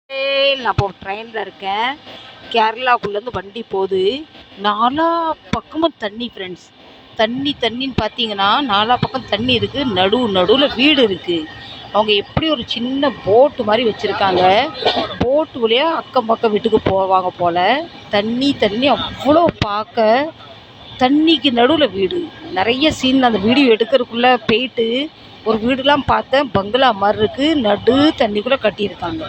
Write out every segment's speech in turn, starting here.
நான் இப்போ ட்ரெயினில் இருக்கேன். கேரளாக்குள்ளேருந்து வண்டி போகுது. நாலா பக்கமும் தண்ணி ஃப்ரெண்ட்ஸ். தண்ணின்னு பார்த்தீங்கன்னா நாலா பக்கம் தண்ணி இருக்குது. நடுவில் வீடு இருக்குது. அவங்க எப்படி ஒரு சின்ன போட்டு மாதிரி வச்சுருக்காங்க. போட்டு வழியாக அக்கம் பக்கம் வீட்டுக்கு போவாங்க போல். தண்ணி அவ்வளோ பார்க்க. தண்ணிக்கு நடுவில் வீடு. நிறைய சீன் அந்த வீடியோ எடுக்கிறதுக்குள்ளே போயிட்டு ஒரு வீடுலாம் பார்த்தேன். பங்களா மாதிரி இருக்குது. நடு தண்ணிக்குள்ளே கட்டியிருக்காங்க.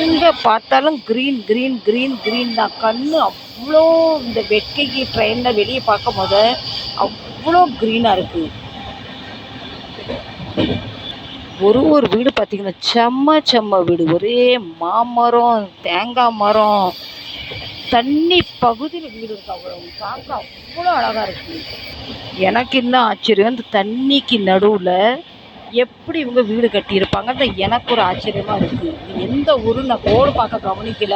எங்கே பார்த்தாலும் க்ரீன் தான். கண்ணு அவ்வளோ இந்த வெக்கைக்கு ட்ரெயினில் வெளியே பார்க்கும் போது அவ்வளோ க்ரீனாக இருக்குது. ஒரு வீடு பார்த்தீங்கன்னா செம்ம வீடு. ஒரே மாமரம், தேங்காய் மரம், தண்ணி பகுதியில் வீடு இருக்கு. அவ்வளோ பார்க்க அவ்வளோ அழகாக இருக்குது. எனக்கு என்ன ஆச்சரியம், இந்த தண்ணிக்கு நடுவில் எப்படி இவங்க வீடு கட்டியிருப்பாங்க. எனக்கு ஒரு ஆச்சரியமாக இருக்குது. எந்த ஊரு நான் போர்டு பார்க்க கவனிக்கல.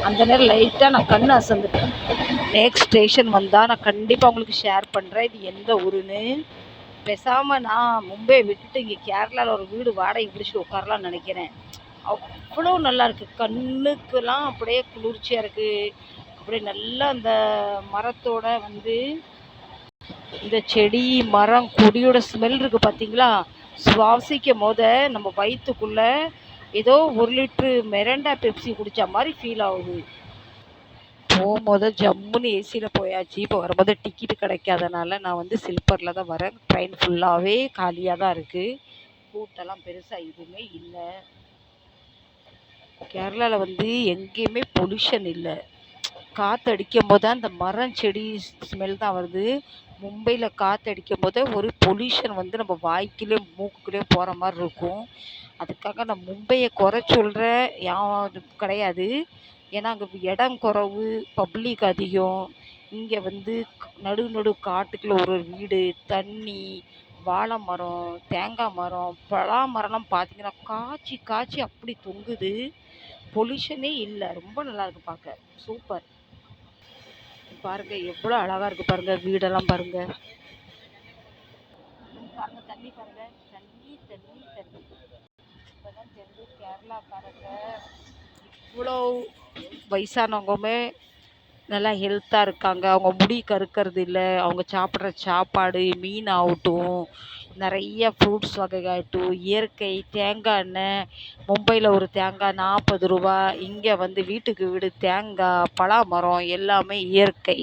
அந்த நேரம் லைட்டாக நான் கண் அசந்துட்டேன். நெக்ஸ்ட் ஸ்டேஷன் வந்தால் நான் கண்டிப்பாக உங்களுக்கு ஷேர் பண்ணுறேன் இது எந்த ஊருன்னு. பேசாமல் நான் மும்பையை விட்டுட்டு இங்கே கேரளாவில் ஒரு வீடு வாடகை பிடிச்சிட்டு உட்காரலான்னு நினைக்கிறேன். அவ்வளோ நல்லா இருக்குது. கண்ணுக்கெல்லாம் அப்படியே குளிர்ச்சியாக இருக்குது. அப்படியே நல்லா அந்த மரத்தோட இந்த செடி மரம் கொடியோட ஸ்மெல் இருக்குது பார்த்தீங்களா. சுவாசிக்கும் போத நம்ம வயிற்றுக்குள்ளே ஏதோ 1 லிட்ரு மெரண்டா பெப்சி குடித்த மாதிரி ஃபீல் ஆகுது. போகும்போது ஜம்முன்னு ஏசியில் போயாச்சு. இப்போ வரும்போது டிக்கெட்டு கிடைக்காதனால நான் ஸ்லிப்பரில் தான் வரேன். ட்ரெயின் ஃபுல்லாகவே காலியாக தான் இருக்குது. கூட்டெல்லாம் பெருசாக எதுவுமே இல்லை. கேரளாவில் எங்கேயுமே பொல்யூஷன் இல்லை. காற்று அடிக்கும் போது தான் இந்த மரம் செடி ஸ்மெல் தான் வருது. மும்பையில் காற்று அடிக்கும் போது ஒரு பொல்யூஷன் நம்ம வாய்க்குள்ளேயும் மூக்குக்குள்ளேயும் போகிற மாதிரி இருக்கும். அதுக்காக நான் மும்பையை குறை சொல்கிறேன் கிடையாது. ஏன்னா அங்கே இடம் குறைவு, பப்ளிக் அதிகம். இங்கே நடு காட்டுக்குள்ளே ஒரு வீடு, தண்ணி, வாழை மரம், தேங்காய் மரம், பலா மரம்லாம் பார்த்தீங்கன்னா காய்ச்சி அப்படி தொங்குது. பொல்யூஷனே இல்லை. ரொம்ப நல்லா இருக்குது பார்க்க. சூப்பர். பாருங்க எவ்வளோ அழகாக இருக்குது பாருங்க. வீடெல்லாம் பாருங்க. தண்ணி பாருங்க. தண்ணி இப்போதான் தெரிஞ்சு கேரளாக்காரங்க இவ்வளோ வயசானவங்களுமே நல்லா ஹெல்த்தாக இருக்காங்க. அவங்க முடி கருக்கிறது இல்லை. அவங்க சாப்பிட்ற சாப்பாடு, மீன் ஆகட்டும், நிறைய ஃப்ரூட்ஸ் வகையாகட்டும், இயற்கை தேங்காய் எண்ணெய். மும்பையில் ஒரு தேங்காய் 40 ரூபா. இங்கே வீட்டுக்கு வீடு தேங்காய், பலா மரம் எல்லாமே இயற்கை.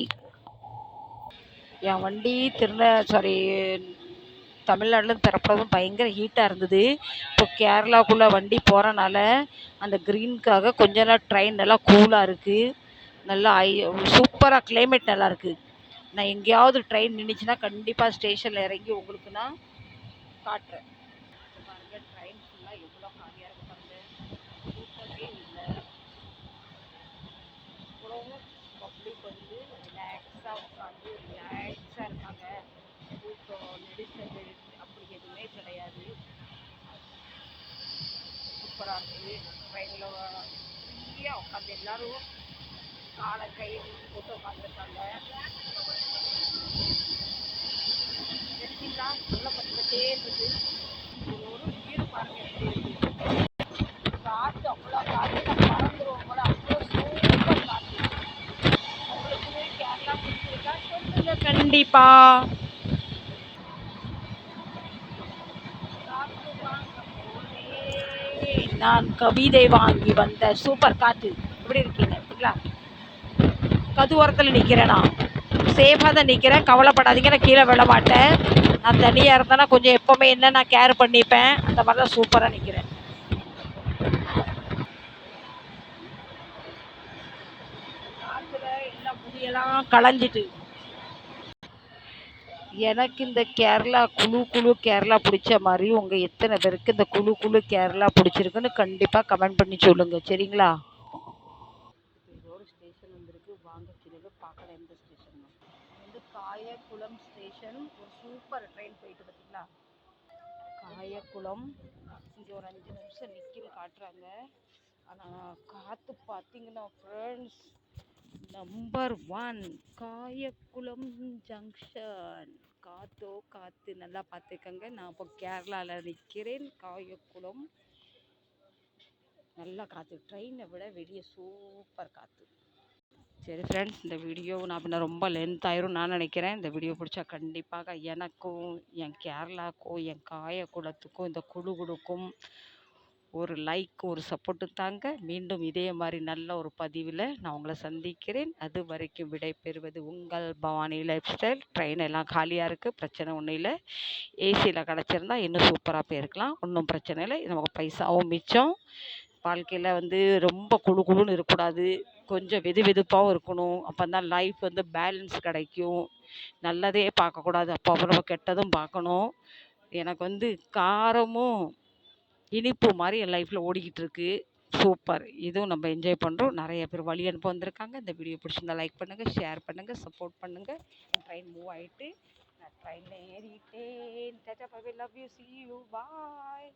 என் வண்டி தமிழ்நாட்டில் திறப்பதும் பயங்கர ஹீட்டாக இருந்தது. இப்போ கேரளாவுக்குள்ளே வண்டி போகிறனால அந்த க்ரீனுக்காக கொஞ்ச நேரம் ட்ரெயின் நல்லா கூலாக இருக்குது. நல்லா சூப்பராக கிளைமேட் நல்லா இருக்குது. நான் எங்கேயாவது ட்ரெயின் நின்றுச்சுன்னா கண்டிப்பாக ஸ்டேஷனில் இறங்கி உங்களுக்கு நான் காட்டுறேன். பாருங்கள் ட்ரெயின் ஃபுல்லாக எவ்வளோ காலியாக இருக்கு பாருங்கள். கூட்டமே இல்லை. இவ்வளோ பப்ளிக் ரிலாக்ஸாக உட்காந்து ரிலாக்ஸாக இருக்காங்க. கூட்டம் நெரிசல் அப்படி எதுவுமே கிடையாது. சூப்பராக இருக்குது. ட்ரெயினில் ஃப்ரீயாக உட்காந்து எல்லோரும் காலை கை போட்டு உட்காந்துருக்காங்க. எல்லாம் நல்லா பட்டுக்கிட்டே இருக்குது. ஒரு வீடு பாருங்க எப்படி இருக்குது. காற்று அவ்வளோ காற்று பறந்துருவோம் போல. அவ்வளோ சூப்பர் காற்று. உங்களுக்கு கேரளா பிடிச்சிருக்கா சொல்லுங்க கண்டிப்பா. நான் கவிதை வாங்கி வந்த சூப்பர் காற்று. எப்படி இருக்கீங்க? சரிங்களா? கது ஓரத்தில் நிற்கிறேன். நான் சேஃபாக தான் நிற்கிறேன். கவலைப்படாதீங்க. நான் கீழே விழ மாட்டேன். நான் தனியாக இருந்தேன்னா கொஞ்சம் எப்போவுமே என்ன நான் கேர் பண்ணிப்பேன். அந்த மாதிரி தான் சூப்பராக நிற்கிறேன். காற்றுல எல்லாம் முடியெல்லாம் களைஞ்சிட்டு. எனக்கு இந்த கேரளா குழு கேரளா பிடிச்ச மாதிரி உங்கள் எத்தனை பேருக்கு இந்த குழு கேரளா பிடிச்சிருக்குன்னு கண்டிப்பாக கமெண்ட் பண்ணி சொல்லுங்கள். சரிங்களா? ஒரு ஸ்டேஷன் வந்திருக்கு. வாங்க கீழே பார்க்கலாம். எந்த ஸ்டேஷன் காயக்குளம் ஸ்டேஷன். ஒரு சூப்பர் ட்ரெயின் போயிட்டு பார்த்தீங்களா. காயக்குளம். இங்கே ஒரு 5 நிமிஷம் நிற்கின்னு காட்டுறாங்க. ஆனால் காற்று பார்த்தீங்கன்னா ஃப்ரெண்ட்ஸ் நம்பர் 1 காயக்குளம் ஜங்ஷன். காற்று நல்லா பார்த்துக்கங்க. நான் இப்போ கேரளாவில் நிற்கிறேன். காயக்குளம் நல்லா காற்று, ட்ரெயினை விட வெளியே சூப்பர் காற்று. சரி ஃப்ரெண்ட்ஸ், இந்த வீடியோ நான் பின்ன ரொம்ப லென்த் ஆயிரும் நான் நினைக்கிறேன். இந்த வீடியோ பிடிச்சா கண்டிப்பாக எனக்கும், என் கேரளாவுக்கும், என் காயக்குளத்துக்கும், இந்த குடுகுடுக்கும் ஒரு லைக், ஒரு சப்போர்ட்டு தாங்க. மீண்டும் இதே மாதிரி நல்ல ஒரு பதிவில் நான் உங்களை சந்திக்கிறேன். அது வரைக்கும் விடை பெறுவது உங்கள் பவானி லைஃப் ஸ்டைல். ட்ரெயின் எல்லாம் காலியாக இருக்குது, பிரச்சனை ஒன்றும் இல்லை. ஏசியில் கிடச்சிருந்தா இன்னும் சூப்பராக போயிருக்கலாம், ஒன்றும் பிரச்சனை இல்லை. நமக்கு பைசாவும் மிச்சம். வாழ்க்கையில் வந்து ரொம்ப குழு குழுன்னு இருக்கக்கூடாது, கொஞ்சம் வெது வெதுப்பாகவும் இருக்கணும். அப்போ தான் லைஃப் வந்து பேலன்ஸ் கிடைக்கும். நல்லதே பார்க்கக்கூடாது, அப்போ நம்ம கெட்டதும் பார்க்கணும். எனக்கு வந்து காரமும் இனிப்பு மாதிரி என் லைஃப்பில் ஓடிக்கிட்டு இருக்கு. சூப்பர், இதுவும் நம்ம என்ஜாய் பண்ணுறோம். நிறைய பேர் வழி அனுப்ப வந்திருக்காங்க. இந்த வீடியோ பிடிச்சிருந்தா லைக் பண்ணுங்கள், ஷேர் பண்ணுங்கள், சப்போர்ட் பண்ணுங்கள். ட்ரெயின் மூவ் ஆகிட்டு நான் ட்ரெயினில் ஏறிட்டேன். Tata bye bye, love you, see you, bye.